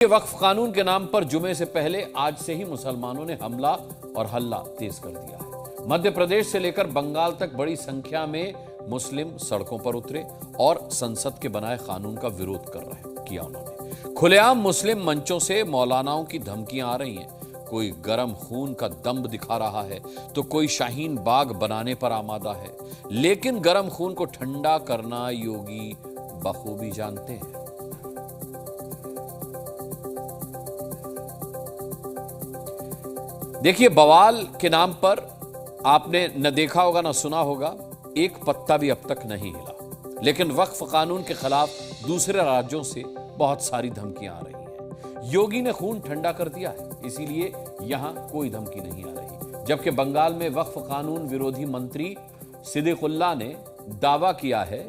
वक्फ कानून के नाम पर जुमे से पहले आज से ही मुसलमानों ने हमला और हल्ला तेज कर दिया है। मध्य प्रदेश से लेकर बंगाल तक बड़ी संख्या में मुस्लिम सड़कों पर उतरे और संसद के बनाए कानून का विरोध कर रहे किया उन्होंने। खुलेआम मुस्लिम मंचों से मौलानाओं की धमकियां आ रही हैं। कोई गरम खून का दम्भ दिखा रहा है तो कोई शाहीन बाग बनाने पर आमादा है, लेकिन गरम खून को ठंडा करना योगी बखूबी जानते हैं। देखिए, बवाल के नाम पर आपने न देखा होगा न सुना होगा, एक पत्ता भी अब तक नहीं हिला। लेकिन वक्फ कानून के खिलाफ दूसरे राज्यों से बहुत सारी धमकियां आ रही हैं। योगी ने खून ठंडा कर दिया है, इसीलिए यहां कोई धमकी नहीं आ रही। जबकि बंगाल में वक्फ कानून विरोधी मंत्री सिद्दीकुल्लाह ने दावा किया है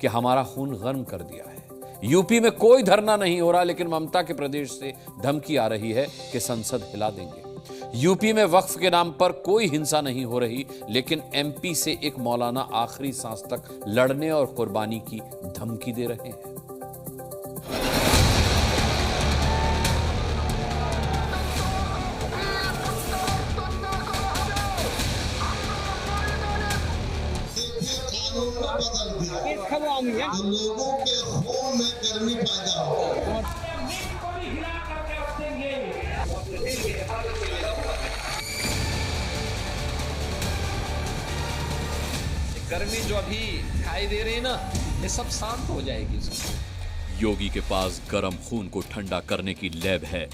कि हमारा खून गर्म कर दिया है। यूपी में कोई धरना नहीं हो रहा, लेकिन ममता के प्रदेश से धमकी आ रही है कि संसद हिला देंगे। यूपी में वक्फ के नाम पर कोई हिंसा नहीं हो रही, लेकिन एमपी से एक मौलाना आखिरी सांस तक लड़ने और कुर्बानी की धमकी दे रहे हैं। लोगों के खून में गर्मी पैदा हो। गर्मी जो अभी दिखाई दे रही है ना, ये सब शांत हो जाएगी। योगी के पास गर्म खून को ठंडा करने की लैब है।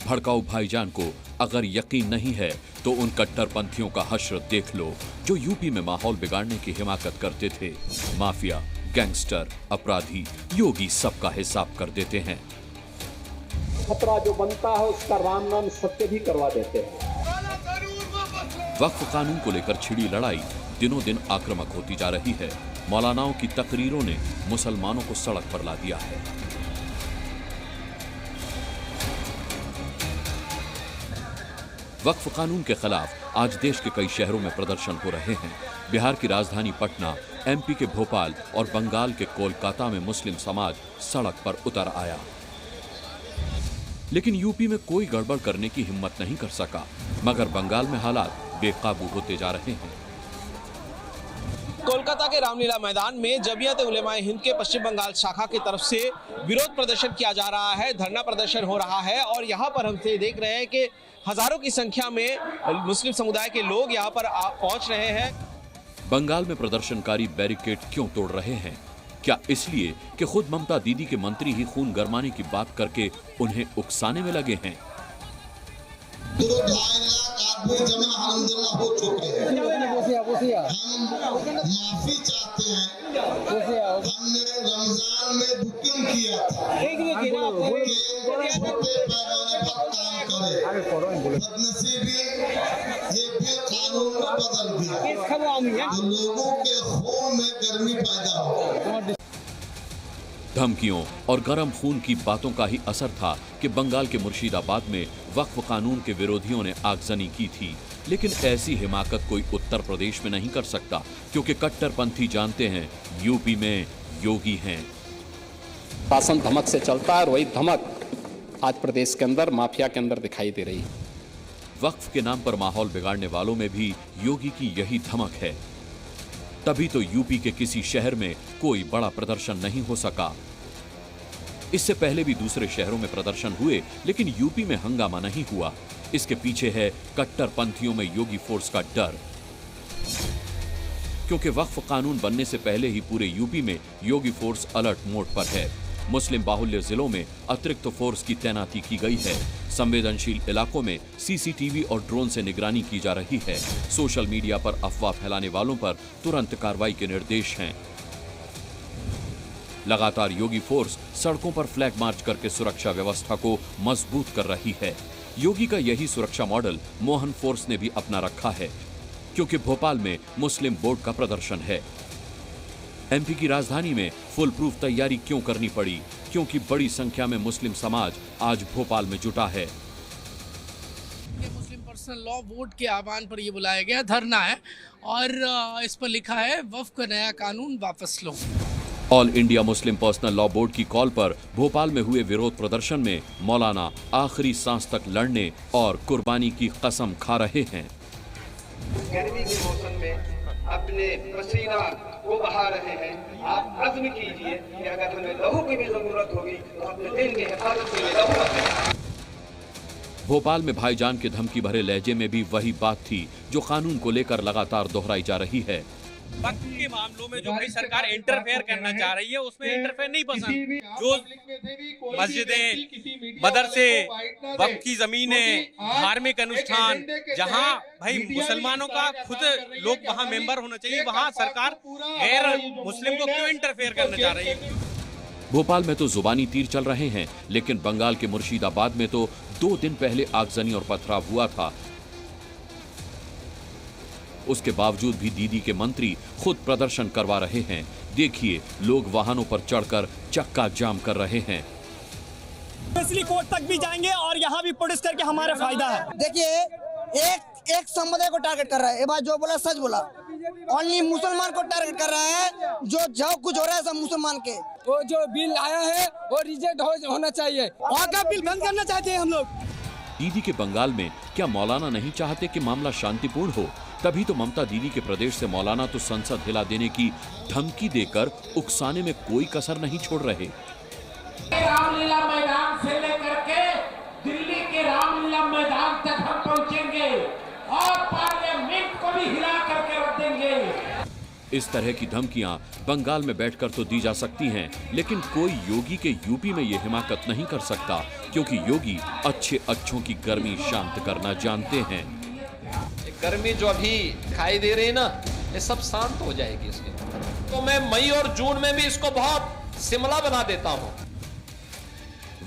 भड़काऊ भाईजान को अगर यकीन नहीं है तो उन कट्टरपंथियों का हश्र देख लो जो यूपी में माहौल बिगाड़ने की हिमाकत करते थे। माफिया, गैंगस्टर, अपराधी, योगी सबका हिसाब कर देते हैं। खतरा जो बनता है उसका राम नाम सत्य भी करवा देते हैं। वक्फ कानून को लेकर छिड़ी लड़ाई दिनों दिन आक्रामक होती जा रही है। मौलानाओं की तकरीरों ने मुसलमानों को सड़क पर ला दिया है। वक्फ कानून के खिलाफ आज देश के कई शहरों में प्रदर्शन हो रहे हैं। बिहार की राजधानी पटना, एमपी के भोपाल और बंगाल के कोलकाता में मुस्लिम समाज सड़क पर उतर आया। लेकिन यूपी में कोई गड़बड़ करने की हिम्मत नहीं कर सका, मगर बंगाल में हालात बेकाबू होते जा रहे हैं। कोलकाता के रामलीला मैदान में जमीयत उलेमाए हिंद के पश्चिम बंगाल शाखा की तरफ से विरोध प्रदर्शन किया जा रहा है, धरना प्रदर्शन हो रहा है और यहाँ पर हम देख रहे हैं कि हजारों की संख्या में मुस्लिम समुदाय के लोग यहाँ पर पहुंच रहे हैं। बंगाल में प्रदर्शनकारी बैरिकेड क्यों तोड़ रहे हैं? क्या इसलिए कि खुद ममता दीदी के मंत्री ही खून गरमाने की बात करके उन्हें उकसाने में लगे हैं? 2.5 लाख आदमी जमा अल्हम्दुलिल्लाह हो चुके हैं। हम माफी चाहते हैं। हमने रमजान में बुकिंग किया था कि छोटे पैमाने पर काम करें। बदनसीबी ये भी कानून में बदल दिया तो लोगों के खून में गर्मी पैदा हो। धमकियों और गरम खून की बातों का ही असर था कि बंगाल के मुर्शिदाबाद में वक्फ कानून के विरोधियों ने आगजनी की थी। लेकिन ऐसी हिमाकत कोई उत्तर प्रदेश में नहीं कर सकता, क्योंकि कट्टरपंथी जानते हैं यूपी में योगी हैं। शासन धमक से चलता है और वही धमक आज प्रदेश के अंदर माफिया के अंदर दिखाई दे रही है। वक्फ के नाम पर माहौल बिगाड़ने वालों में भी योगी की यही धमक है। तभी तो यूपी के किसी शहर में कोई बड़ा प्रदर्शन नहीं हो सका। इससे पहले भी दूसरे शहरों में प्रदर्शन हुए, लेकिन यूपी में हंगामा नहीं हुआ। इसके पीछे है कट्टरपंथियों में योगी फोर्स का डर, क्योंकि वक्फ कानून बनने से पहले ही पूरे यूपी में योगी फोर्स अलर्ट मोड पर है। मुस्लिम बाहुल्य जिलों में अतिरिक्त फोर्स की तैनाती की गई है। संवेदनशील इलाकों में सीसीटीवी और ड्रोन से निगरानी की जा रही है। सोशल मीडिया पर अफवाह फैलाने वालों पर तुरंत कार्रवाई के निर्देश हैं। लगातार योगी फोर्स सड़कों पर फ्लैग मार्च करके सुरक्षा व्यवस्था को मजबूत कर रही है। योगी का यही सुरक्षा मॉडल मोहन फोर्स ने भी अपना रखा है, क्योंकि भोपाल में मुस्लिम बोर्ड का प्रदर्शन है। एमपी की राजधानी में फुल प्रूफ तैयारी क्यों करनी पड़ी? क्योंकि बड़ी संख्या में मुस्लिम समाज आज भोपाल में जुटा है। मुस्लिम पर्सनल लॉ बोर्ड के आह्वान पर यह बुलाया गया धरना है और इस पर लिखा है वक्फ का नया कानून वापस लो। All India Muslim personal law board call कॉल पर भोपाल में हुए विरोध प्रदर्शन में मौलाना आखिरी सांस तक लड़ने और कुर्बानी की कसम खा रहे हैं। गर्मी के मौसम में अपने पसीना को बहा रहे हैं। आप अज़्म कीजिए कि अगर हमें लहू की भी जरूरत होगी तो अपने दिल की हिफाजत के लिए लहू रखें। भोपाल में भाईजान के धमकी भरे लहजे में भी वही बात थी जो कानून को लेकर लगातार दोहराई जा रही है। वक्त के मामलों में जो भाई सरकार इंटरफेयर करना चाह रही है उसमें इंटरफेयर नहीं पसंद। जो मस्जिदें, मदरसे, वक्त की जमीनें, धार्मिक अनुष्ठान जहां भाई मुसलमानों का खुद लोग वहां मेंबर होना चाहिए, वहां सरकार गैर मुस्लिम को क्यों इंटरफेयर करना चाह रही है? भोपाल में तो जुबानी तीर चल रहे हैं, लेकिन बंगाल के मुर्शिदाबाद में तो 2 दिन पहले आगजनी और पथराव हुआ था। उसके बावजूद भी दीदी के मंत्री खुद प्रदर्शन करवा रहे हैं। देखिए, लोग वाहनों पर चढ़कर चक्का जाम कर रहे हैं। फैसली कोर्ट तक भी जाएंगे और यहाँ भी प्रोटेस्ट करके हमारा फायदा है। देखिए, एक समुदाय को टारगेट कर रहा है। ये बात जो बोला सच बोला। ओनली मुसलमान को टारगेट कर रहा है। जो कुछ हो रहा है सब मुसलमान के। वो जो बिल आया है वो रिजेक्ट होना चाहिए। वहाँ का बिल बंद करना चाहते हैं हम लोग। दीदी के बंगाल में क्या मौलाना नहीं चाहते कि मामला शांतिपूर्ण हो? तभी तो ममता दीदी के प्रदेश से मौलाना तो संसद हिला देने की धमकी देकर उकसाने में कोई कसर नहीं छोड़ रहे। रामलीला मैदान से लेकर के दिल्ली के रामलीला मैदान तक हम पहुंचेंगे और पार्लियामेंट को भी हिला करके रख देंगे। इस तरह की धमकियां बंगाल में बैठकर तो दी जा सकती हैं, लेकिन कोई योगी के यूपी में ये हिमाकत नहीं कर सकता, क्योंकि योगी अच्छों की गर्मी शांत करना जानते हैं। गर्मी जो अभी दिखाई दे रही है ना, ये सब शांत हो जाएगी इसके। तो मैं मई और जून में भी इसको बहुत शिमला बना देता हूं।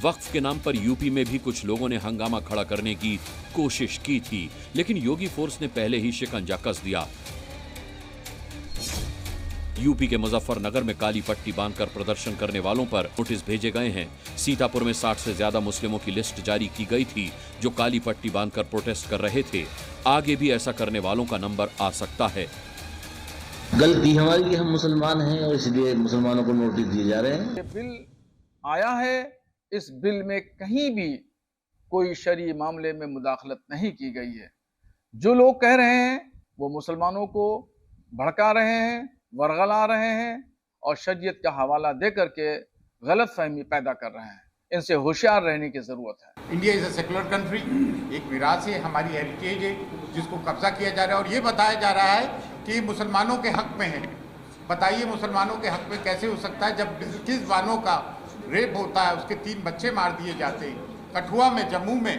वक्फ के नाम पर यूपी में भी कुछ लोगों ने हंगामा खड़ा करने की कोशिश की थी, लेकिन योगी फोर्स ने पहले ही शिकंजा कस दिया। यूपी के मुजफ्फरनगर में काली पट्टी बांधकर प्रदर्शन करने वालों पर नोटिस भेजे गए हैं। सीतापुर में 60 से ज्यादा मुस्लिमों की लिस्ट जारी की गई थी जो काली पट्टी बांधकर प्रोटेस्ट कर रहे थे। आगे भी ऐसा करने वालों का नंबर आ सकता है। गलती हमारी कि हम मुसलमान हैं और इसलिए मुसलमानों को नोटिस दिए जा रहे हैं। ये बिल आया है, इस बिल में कहीं भी कोई शरई मामले में मुदाखलत नहीं की गई है। जो लोग कह रहे हैं वो मुसलमानों को भड़का रहे हैं, वरगला रहे हैं और शरीयत का हवाला दे करके गलत फहमी पैदा कर रहे हैं। इनसे होशियार रहने की जरूरत है। India is a secular country, एक विरासत है, हमारी हेरिटेज है जिसको कब्जा किया जा रहा है और ये बताया जा रहा है कि मुसलमानों के हक में है। बताइए मुसलमानों के हक में कैसे हो सकता है जब 21 बानों का रेप होता है, उसके 3 बच्चे मार दिए जाते हैं। कठुआ में, जम्मू में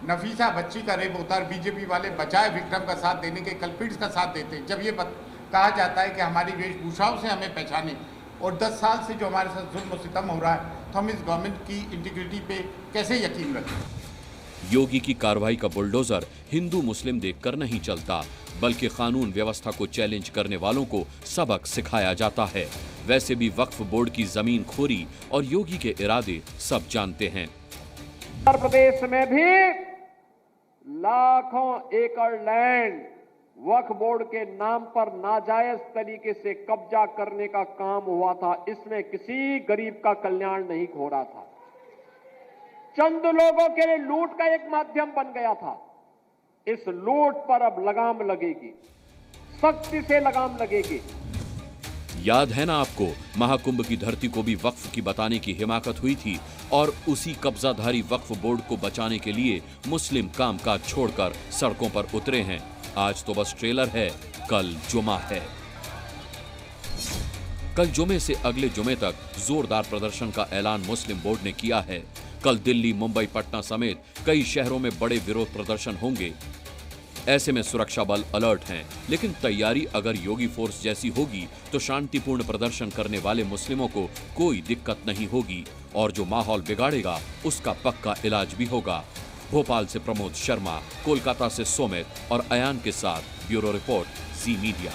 नफीसा बच्ची का रेप होता है, बीजेपी वाले बचाए विक्रम का साथ देने के कल्पिट्स का साथ देते हैं। जब ये कहा जाता है कि हमारी वेशभूषाओं से हमें पहचाने और 10 साल से जो हमारे साथ जुल्म सितम हो रहा है, तो हम इस गवर्नमेंट की इंटीग्रिटी पे कैसे यकीन रखें? योगी की कार्रवाई का बुलडोजर हिंदू मुस्लिम देखकर नहीं चलता, बल्कि कानून व्यवस्था को चैलेंज करने वालों को सबक सिखाया जाता है। वैसे भी वक्फ बोर्ड की जमीन खोरी और योगी के इरादे सब जानते हैं। उत्तर प्रदेश में भी लाखों एकड़ लैंड वक्फ बोर्ड के नाम पर नाजायज तरीके से कब्जा करने का काम हुआ था। इसमें किसी गरीब का कल्याण नहीं हो रहा था, चंद लोगों के लिए लूट का एक माध्यम बन गया था। इस लूट पर अब लगाम लगेगी, सख्ती से लगाम लगेगी। याद है ना आपको, महाकुंभ की धरती को भी वक्फ की बताने की हिमाकत हुई थी और उसी कब्जाधारी वक्फ बोर्ड को बचाने के लिए मुस्लिम कामकाज छोड़कर सड़कों पर उतरे हैं। आज तो बस ट्रेलर है, कल जुमा है। कल जुमे से अगले जुमे तक जोरदार प्रदर्शन का ऐलान मुस्लिम बोर्ड ने किया है। कल दिल्ली, मुंबई, पटना समेत कई शहरों में बड़े विरोध प्रदर्शन होंगे। ऐसे में सुरक्षा बल अलर्ट हैं, लेकिन तैयारी अगर योगी फोर्स जैसी होगी तो शांतिपूर्ण प्रदर्शन करने वाले मुस्लिमों को कोई दिक्कत नहीं होगी और जो माहौल बिगाड़ेगा उसका पक्का इलाज भी होगा। भोपाल से प्रमोद शर्मा, कोलकाता से सोमित और अयान के साथ ब्यूरो रिपोर्ट, जी मीडिया।